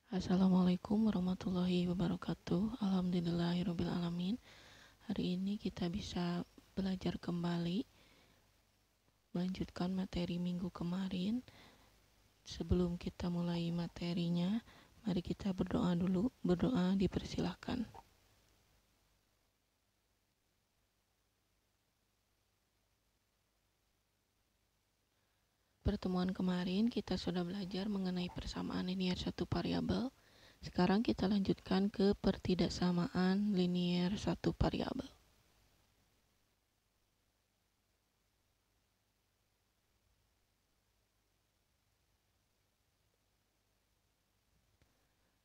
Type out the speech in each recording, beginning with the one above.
Assalamualaikum warahmatullahi wabarakatuh. Alhamdulillahirabbil alamin. Hari ini kita bisa belajar kembali melanjutkan materi minggu kemarin. Sebelum kita mulai materinya, mari kita berdoa dulu. Berdoa dipersilahkan. Pertemuan kemarin kita sudah belajar mengenai persamaan linier satu variabel. Sekarang kita lanjutkan ke pertidaksamaan linier satu variabel.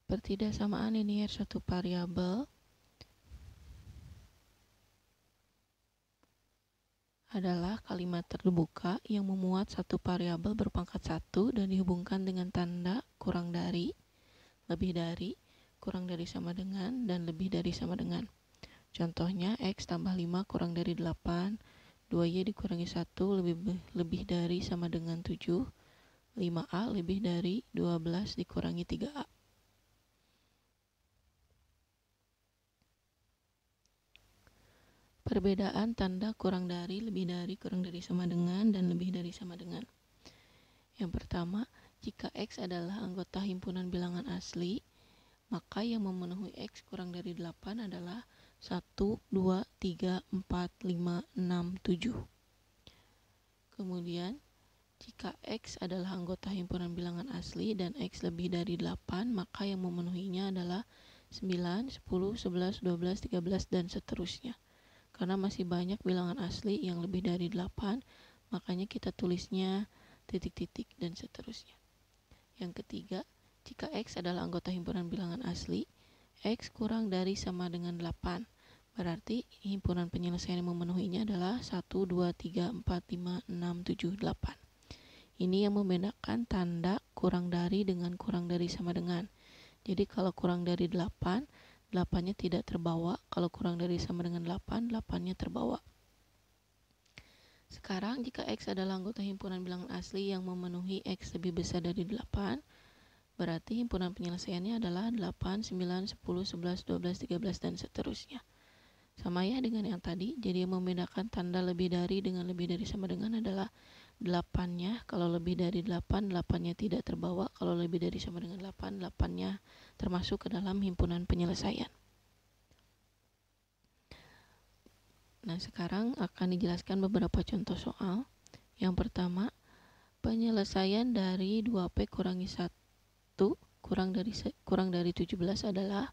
Pertidaksamaan linier satu variabel adalah kalimat terbuka yang memuat satu variabel berpangkat 1 dan dihubungkan dengan tanda kurang dari, lebih dari, kurang dari sama dengan, dan lebih dari sama dengan. Contohnya x tambah 5 kurang dari 8, 2y dikurangi 1 lebih dari sama dengan 7, 5a lebih dari 12 dikurangi 3a. Perbedaan tanda kurang dari, lebih dari, kurang dari sama dengan, dan lebih dari sama dengan. Yang pertama, jika x adalah anggota himpunan bilangan asli, maka yang memenuhi x kurang dari 8 adalah 1, 2, 3, 4, 5, 6, 7. Kemudian, jika x adalah anggota himpunan bilangan asli dan x lebih dari 8, maka yang memenuhinya adalah 9, 10, 11, 12, 13, dan seterusnya. Karena masih banyak bilangan asli yang lebih dari 8, makanya kita tulisnya titik-titik dan seterusnya. Yang ketiga, jika x adalah anggota himpunan bilangan asli, x kurang dari sama dengan 8. Berarti himpunan penyelesaian yang memenuhinya adalah 1, 2, 3, 4, 5, 6, 7, 8. Ini yang membedakan tanda kurang dari dengan kurang dari sama dengan. Jadi kalau kurang dari 8, 8-nya tidak terbawa. Kalau kurang dari sama dengan 8, 8-nya terbawa. Sekarang jika x adalah anggota himpunan bilangan asli yang memenuhi x lebih besar dari 8, berarti himpunan penyelesaiannya adalah 8, 9, 10, 11, 12, 13, dan seterusnya. Sama ya dengan yang tadi, jadi yang membedakan tanda lebih dari dengan lebih dari sama dengan adalah 8-nya. Kalau lebih dari 8, 8-nya tidak terbawa. Kalau lebih dari sama dengan 8, 8-nya termasuk ke dalam himpunan penyelesaian. Nah, sekarang akan dijelaskan beberapa contoh soal. Yang pertama, penyelesaian dari 2P kurangi 1 kurang dari 17 adalah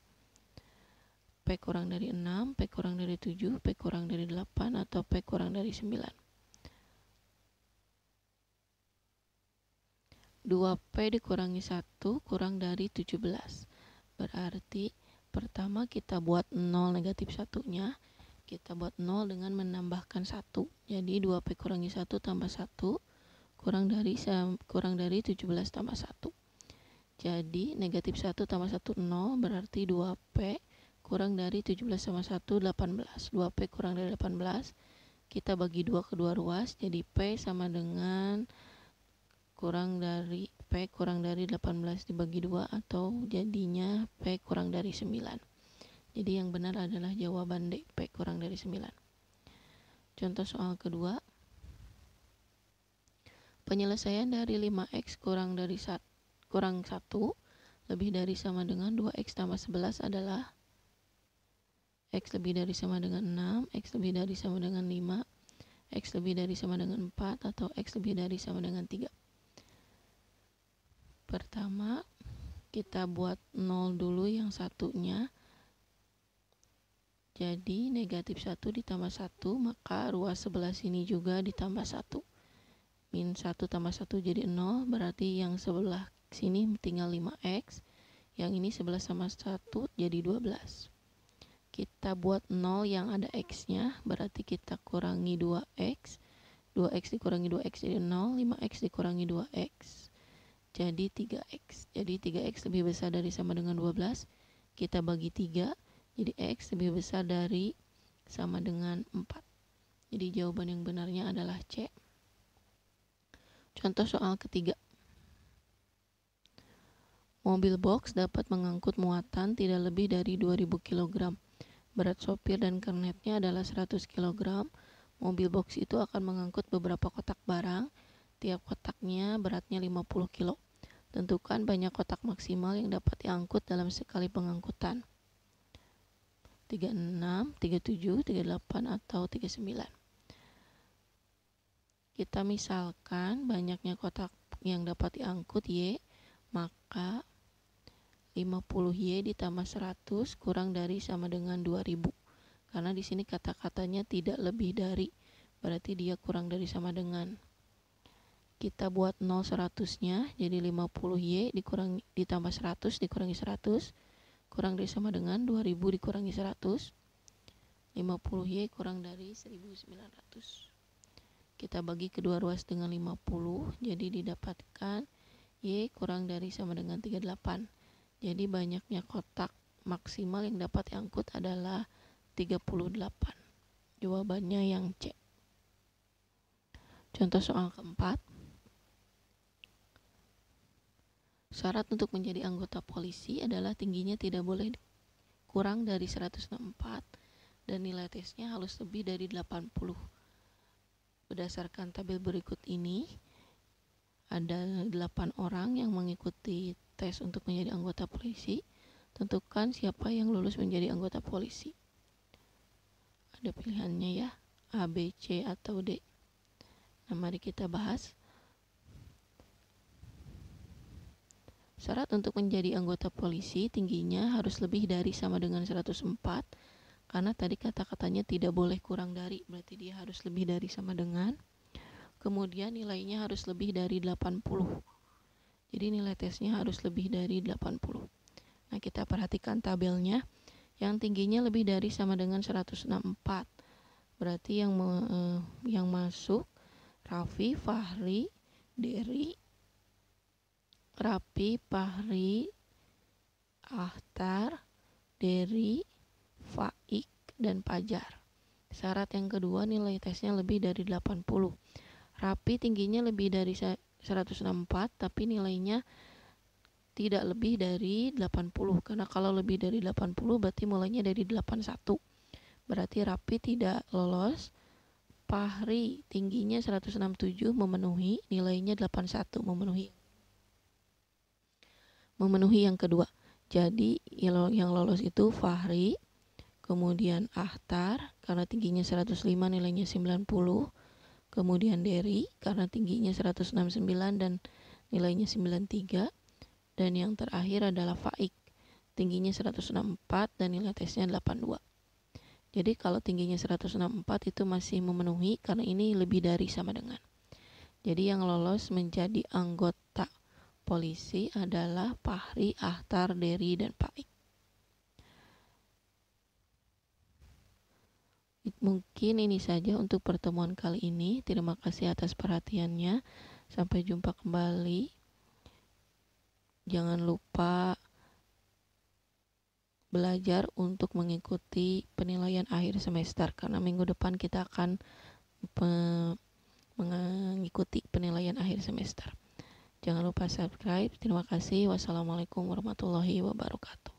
P kurang dari 6, P kurang dari 7, P kurang dari 8, atau P kurang dari 9. 2P dikurangi 1 kurang dari 17. Berarti pertama kita buat 0 negatif 1-nya. Kita buat 0 dengan menambahkan 1. Jadi 2P kurangi 1 tambah 1 kurang dari 17 tambah 1. Jadi negatif 1 tambah 1 0, berarti 2P kurang dari 17 sama 1 18. 2P kurang dari 18 kita bagi 2 kedua ruas, jadi P sama dengan P kurang dari 18 dibagi 2, atau jadinya P kurang dari 9. Jadi yang benar adalah jawaban D, P kurang dari 9. Contoh soal kedua, penyelesaian dari 5x kurang 1 lebih dari sama dengan 2x tambah 11 adalah x lebih dari sama dengan 6, x lebih dari sama dengan 5, x lebih dari sama dengan 4, atau x lebih dari sama dengan 3. Pertama, kita buat 0 dulu yang satunya. Jadi negatif 1 ditambah 1, maka ruas sebelah sini juga ditambah 1. Min 1 tambah 1 jadi 0, berarti yang sebelah sini tinggal 5x. Yang ini 11 sama 1 jadi 12. Kita buat 0 yang ada x-nya, berarti kita kurangi 2x. 2x dikurangi 2x jadi 0, 5x dikurangi 2x. Jadi 3x. Jadi 3x lebih besar dari sama dengan 12. Kita bagi 3, jadi x lebih besar dari sama dengan 4. Jadi jawaban yang benarnya adalah C. Contoh soal ketiga. Mobil box dapat mengangkut muatan tidak lebih dari 2000 kg. Berat sopir dan kernetnya adalah 100 kg. Mobil box itu akan mengangkut beberapa kotak barang. Tiap kotaknya beratnya 50 kg. Tentukan banyak kotak maksimal yang dapat diangkut dalam sekali pengangkutan. 36, 37, 38, atau 39. Kita misalkan banyaknya kotak yang dapat diangkut Y, maka 50Y ditambah 100 kurang dari sama dengan 2000. Karena di sini kata-katanya tidak lebih dari, berarti dia kurang dari sama dengan. Kita buat 0 100-nya, jadi 50Y ditambah 100 dikurangi 100 kurang dari sama dengan 2000 dikurangi 100. 50Y kurang dari 1900. Kita bagi kedua ruas dengan 50, jadi didapatkan Y kurang dari sama dengan 38. Jadi banyaknya kotak maksimal yang dapat diangkut adalah 38. Jawabannya yang C. Contoh soal keempat. Syarat untuk menjadi anggota polisi adalah tingginya tidak boleh kurang dari 164 dan nilai tesnya harus lebih dari 80. Berdasarkan tabel berikut ini, ada 8 orang yang mengikuti tes untuk menjadi anggota polisi. Tentukan siapa yang lulus menjadi anggota polisi. Ada pilihannya ya, A, B, C, atau D. Nah, mari kita bahas. Syarat untuk menjadi anggota polisi tingginya harus lebih dari sama dengan 104. Karena tadi kata-katanya tidak boleh kurang dari, berarti dia harus lebih dari sama dengan. Kemudian nilainya harus lebih dari 80. Jadi nilai tesnya harus lebih dari 80. Nah, kita perhatikan tabelnya. Yang tingginya lebih dari sama dengan 164. Berarti yang masuk Raffi, Fahri, Dery, Rapi, Fahri, Ahtar, Dery, Faik, dan Pajar. Syarat yang kedua, nilai tesnya lebih dari 80. Rapi tingginya lebih dari 164, tapi nilainya tidak lebih dari 80. Karena kalau lebih dari 80 berarti mulainya dari 81. Berarti Rapi tidak lolos. Fahri tingginya 167 memenuhi, nilainya 81 memenuhi yang kedua. Jadi yang lolos itu Fahri, kemudian Ahtar karena tingginya 105 nilainya 90, kemudian Dery karena tingginya 169 dan nilainya 93, dan yang terakhir adalah Faik, tingginya 164 dan nilai tesnya 82. Jadi kalau tingginya 164 itu masih memenuhi karena ini lebih dari sama dengan. Jadi yang lolos menjadi anggota polisi adalah Fahri, Ahtar, Dery, dan Faik. Mungkin ini saja untuk pertemuan kali ini. Terima kasih atas perhatiannya. Sampai jumpa kembali. Jangan lupa belajar untuk mengikuti penilaian akhir semester karena minggu depan kita akan mengikuti penilaian akhir semester. Jangan lupa subscribe. Terima kasih. Wassalamualaikum warahmatullahi wabarakatuh.